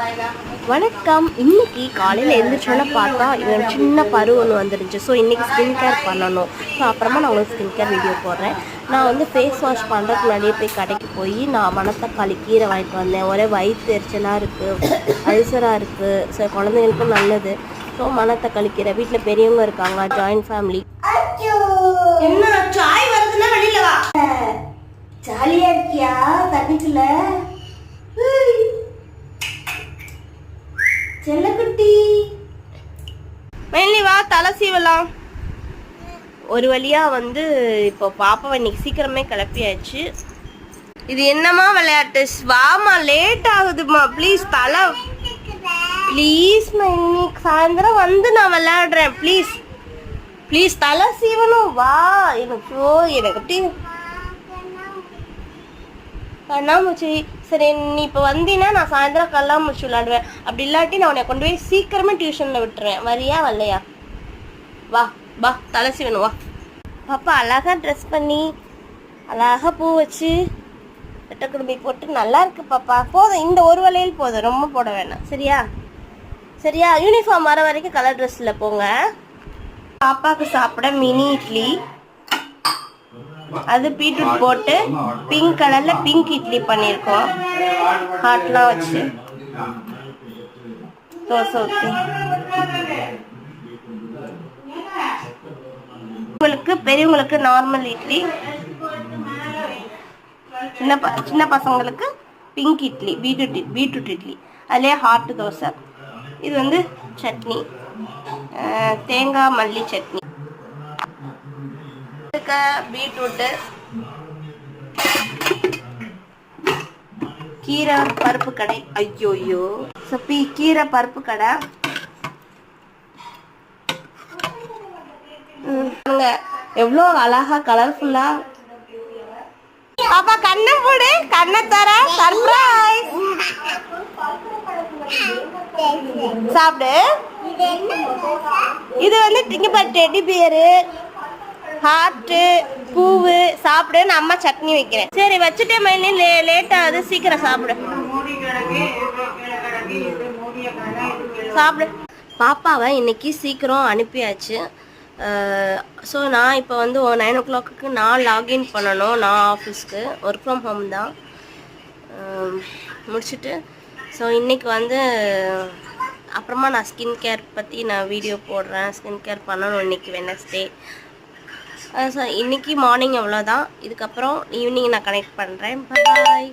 வணக்கம். இன்னைக்கு காலையில் எழுந்திரிச்சோன்னு பார்த்தா இவன் சின்ன பரு ஒன்று வந்துருந்துச்சு. ஸோ இன்றைக்கி ஸ்கின் கேர் பண்ணணும். ஸோ அப்புறமா நான் உங்களுக்கு ஸ்கின் கேர் வீடியோ போடுறேன். நான் வந்து ஃபேஸ் வாஷ் பண்ணுறதுக்கு முன்னாடியே போய் கடைக்கு போய் நான் மணத்தக்காளி கீரை வாங்கிட்டு வந்தேன். ஒரே வயிற்று எரிச்சலாக இருக்குது, அல்சராக இருக்குது. ஸோ குழந்தைங்களுக்கும் நல்லது. ஸோ மணத்தக்காளி கீரை வீட்டில் பெரியவங்க இருக்காங்க, ஜாயின்ட் ஃபேமிலி. என்ன சாய் வருதுன்னா வெளியில வா. ஜாலியா இருக்கியா தண்ணிக்குள்ள? செல்லக்குட்டி மெயின்லி வா, தலை சீவலாம். ஒரு வழியா வந்து இப்போ பாப்பாவை இன்னைக்கு சீக்கிரமே கிளப்பியாச்சு. இது என்னமா விளையாட்டு? வாமா, லேட் ஆகுதுமா. ப்ளீஸ் தலை, ப்ளீஸ் மெயின்லி, சாயந்தரம் வந்து நான் விளையாடுறேன். ப்ளீஸ் ப்ளீஸ் தலை சீவனும் வா. எனக்கு அப்படி கண்ணாமூச்சி. சரி, நீ இப்போ வந்தீங்கன்னா நான் சாயந்தரம் கண்ணாமூச்சி விளையாடுவேன். அப்படி இல்லாட்டி நான் உன்னை கொண்டு போய் சீக்கிரமே டியூஷனில் விட்டுருவேன். வரியா வரலையா? வா வா, தலை சீவனும் வா. பாப்பா அழகாக ட்ரெஸ் பண்ணி அழகாக பூ வச்சு வெட்ட குடும்பி போட்டு நல்லா இருக்கு பாப்பா. போதும், இந்த ஒரு வளையல் போதும், ரொம்ப போட வேணாம். சரியா சரியா? யூனிஃபார்ம் வர வரைக்கும் கலர் ட்ரெஸ்ஸில் போங்க. பாப்பாவுக்கு சாப்பிட மினி இட்லி, அது பீட்ரூட் போட்டு பிங்க் கலர்ல பிங்க் இட்லி பண்ணியிருக்கோம். ஹாட்லாம் வச்சு தோசை ஊற்றி. உங்களுக்கு பெரியவங்களுக்கு நார்மல் இட்லி, சின்ன பசங்களுக்கு பிங்க் இட்லி, பீட்ரூட் இட்லி, அதுலேயே ஹாட் தோசை. இது வந்து சட்னி, தேங்காய் மல்லி சட்னி, பீட்ரூட்டு, கீரை பருப்பு கடை. ஐயோயோ, சப்பி கீரை பருப்பு கடை. எவ்வளோ அழகா கலர்ஃபுல்லா. பாப்பா கண்ணை போடு, கண்ணை தர, சர்ப்ரைஸ். சாப்பிடு. இது வந்து டெடி பியரு, ஹார்ட்டு, பூவு. சாப்பிடு, நான் அம்மா சட்னி வைக்கிறேன். சரி வச்சுட்டே மைனி, லேட் ஆகுது, சீக்கிரம் சாப்பிடு. சாப்பிடு. பாப்பாவை இன்னைக்கு சீக்கிரம் அனுப்பியாச்சு. ஸோ நான் இப்போ வந்து 9 o'clock நான் லாகின் பண்ணணும். நான் ஆஃபீஸ்க்கு ஒர்க் ஃப்ரம் ஹோம் தான் முடிச்சுட்டு. ஸோ இன்றைக்கி வந்து அப்புறமா நான் ஸ்கின் கேர் பற்றி நான் வீடியோ போடுறேன். ஸ்கின் கேர் பண்ணணும் இன்றைக்கி வெட்னஸ்டே. ஸோ இன்றைக்கி மார்னிங் அவ்வளோதான். இதுக்கப்புறம் ஈவினிங் நான் கனெக்ட் பண்ணுறேன். பாய்.